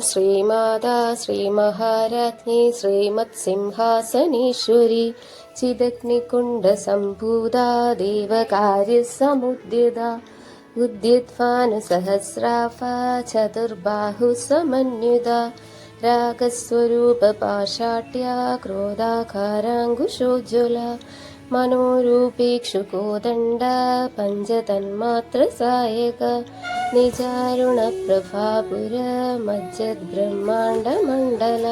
ശ്രീമാതാ ശ്രീമഹാരാജ്ഞി ശ്രീമത്സിംഹാസനീശ്വരി ചിദഗ്നികുണ്ഡസംഭൂതാ ദേവകാര്യസമുദ്യതാ ഉദ്യത്വാനസഹസ്രാഫാ ചതുർബാഹുസമന്വിതാ രാഗസ്വരൂപപാശാട്യാ ക്രോധാകാരാങ്കുശോജ്വല മനോരൂപേക്ഷുകോദണ്ഡ പഞ്ചതന്മാത്രസായക നിജാരുണപ്രഭാപുര മജ്ജദ്ബ്രഹ്മാണ്ഡമണ്ഡല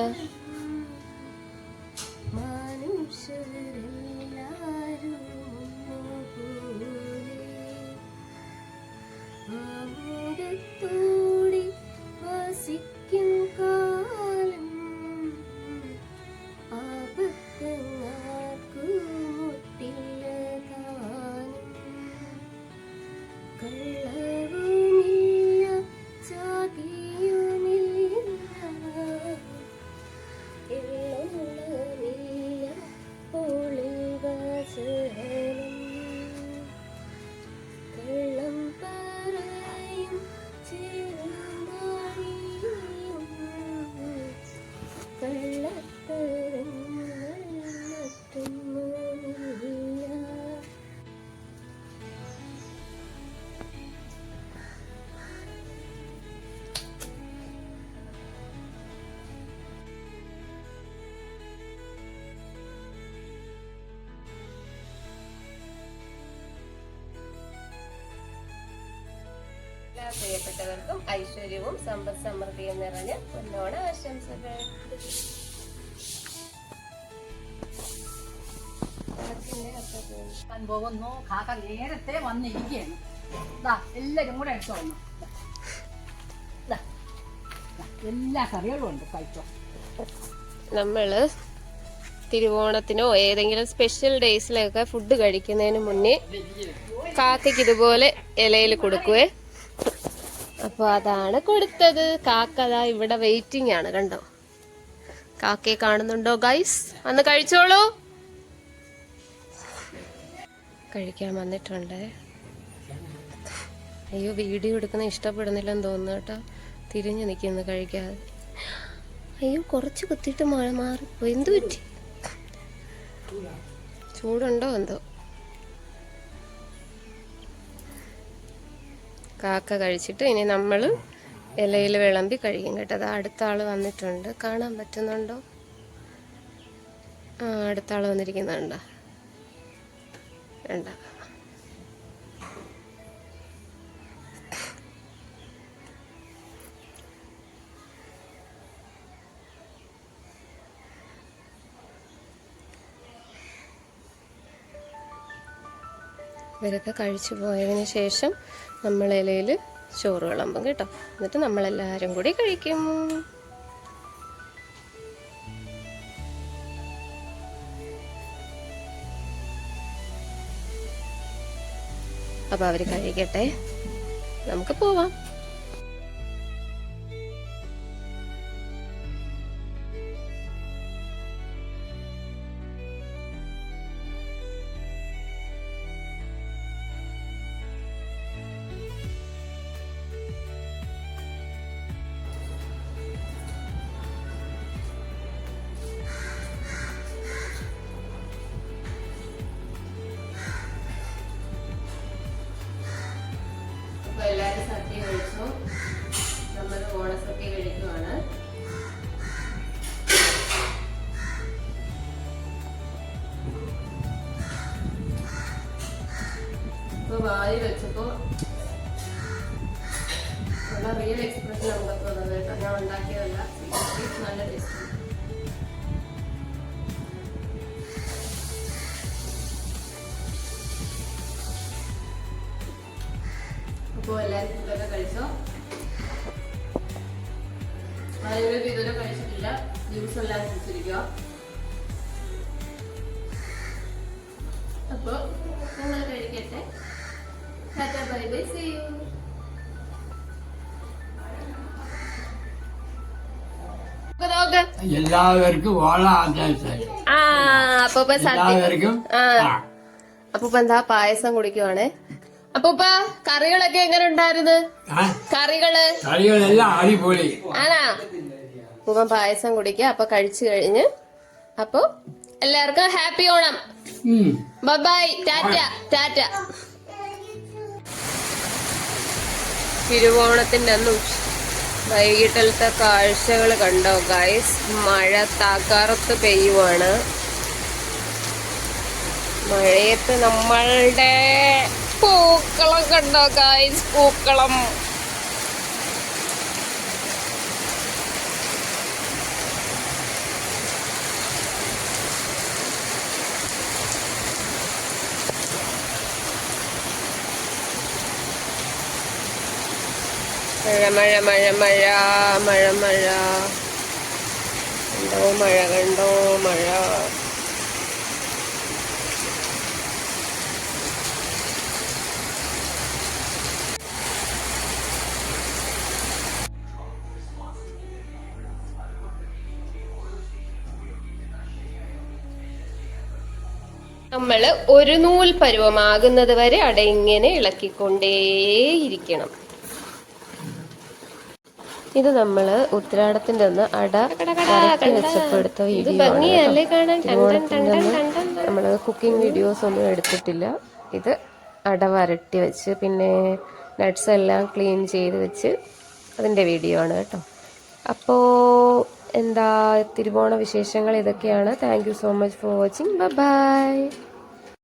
പ്രിയപ്പെട്ടവർക്കും ഐശ്വര്യവും സമ്പദ് സമൃദ്ധിയും നിറഞ്ഞ പൊന്നോണ ആശംസകൾ. പോകുന്നു. കാക്ക നേരത്തെ വന്നിരിക്കുകയാണ്. എല്ലാരും കൂടെ എടുത്തു വന്നു. എല്ലാ കറികളും ഉണ്ട്, കഴിച്ചോ. നമ്മള് തിരുവോണത്തിനോ ഏതെങ്കിലും സ്പെഷ്യൽ ഡേയ്സിലൊക്കെ ഫുഡ് കഴിക്കുന്നതിന് മുന്നേ കാക്കയ്ക്ക് ഇതുപോലെ ഇലയിൽ കൊടുക്കുവേ. അപ്പൊ അതാണ് കൊടുത്തത്. കാക്കതാ ഇവിടെ വെയിറ്റിംഗ് ആണ്, കണ്ടോ. കാക്കയെ കാണുന്നുണ്ടോ ഗൈസ്? അന്ന് കഴിച്ചോളൂ. കഴിക്കാൻ വന്നിട്ടുണ്ട്. അയ്യോ, വീഡിയോ എടുക്കുന്ന ഇഷ്ടപ്പെടുന്നില്ലെന്ന് തോന്നുന്നു കേട്ടോ. തിരിഞ്ഞു നിൽക്കുന്നു കഴിക്കാതെ. അയ്യോ, കുറച്ച് കുത്തിയിട്ട് മഴ മാറിപ്പോയി. എന്തു പറ്റി? ചൂടുണ്ടോ എന്തോ. കാക്ക കഴിച്ചിട്ട് ഇനി നമ്മൾ ഇലയിൽ വിളമ്പി കഴിക്കും കേട്ടോ. അത് അടുത്ത ആള് വന്നിട്ടുണ്ട്, കാണാൻ പറ്റുന്നുണ്ടോ? അടുത്ത ആള് വന്നിരിക്കുന്നുണ്ടോ? വേണ്ട. ഇവരൊക്കെ കഴിച്ചു പോയതിന് ശേഷം നമ്മൾ ഇലയിൽ ചോറ് വിളമ്പും കേട്ടോ. എന്നിട്ട് നമ്മളെല്ലാവരും കൂടി കഴിക്കും. അപ്പൊ അവര് കഴിക്കട്ടെ, നമുക്ക് പോവാം. എല്ലാവരും സദ്യ കഴിച്ചു. നമ്മൾ ഓണസദ്യ കഴിക്കുവാണ്. ഇപ്പൊ വായി വെച്ചപ്പോ ഉള്ള റിയൽ എക്സ്പ്രഷൻ നമുക്ക് തോന്നുന്നത് കേട്ടോ. ഞാൻ ഉണ്ടാക്കിയതല്ല, നല്ല ടേസ്റ്റ്. അപ്പോൾ എല്ലാവരും ഫുഡൊക്കെ കഴിച്ചോ? ആരെങ്കിലും ഇതുവരെ കഴിച്ചിട്ടില്ല, ജ്യൂസ് എല്ലാം കുടിച്ചിരിക്കുക. അപ്പോൾ നിങ്ങൾ കഴിക്കട്ടെ. Tata, bye bye, see you. എല്ലാവർക്കും ഓണം ആശംസകൾ. അപ്പൊ എന്താ പായസം കുടിക്കുവാണേ. അപ്പൂപ്പ കറികളൊക്കെ എങ്ങനെ ഉണ്ടായിരുന്നു? കറികളെല്ലാം അടിപൊളി. ആണാ? പൂവൻ പായസം കുടിക്കുക. അപ്പൊ കഴിച്ചു കഴിഞ്ഞ് അപ്പൊ എല്ലാവർക്കും ഹാപ്പി ഓണം. ബൈ, ടാറ്റ ടാറ്റ. തിരുവോണത്തിന്റെ അന്ന് വൈകിട്ടലത്തെ കാഴ്ചകൾ കണ്ടോ ഗൈസ്? മഴ തകർത്ത് പെയ്യുവാണ്. മഴയത്ത് നമ്മളുടെ പൂക്കളം കണ്ടോ ഗൈസ്? പൂക്കളം മഴ മഴ മഴ മഴ മഴ മഴ കണ്ടോ? മഴ കണ്ടോ? മഴ. നമ്മള് ഒരു നൂൽ പരുവമാകുന്നത് വരെ അട ഇങ്ങനെ ഇളക്കിക്കൊണ്ടേയിരിക്കണം. ഇത് നമ്മള് ഉത്രാടത്തിന്റെ അന്ന് അട വെച്ചപ്പോ എടുത്ത വീഡിയോ ആണ്. നമ്മള് കുക്കിംഗ് വീഡിയോസ് ഒന്നും എടുത്തിട്ടില്ല. ഇത് അട വരട്ടി വെച്ച് പിന്നെ നട്ട്സ് എല്ലാം ക്ലീൻ ചെയ്ത് വെച്ച് അതിന്റെ വീഡിയോ ആണ് കേട്ടോ. അപ്പോ എന്താ തിരുവോണ വിശേഷങ്ങൾ ഇതൊക്കെയാണ്. Thank you so much for watching. By.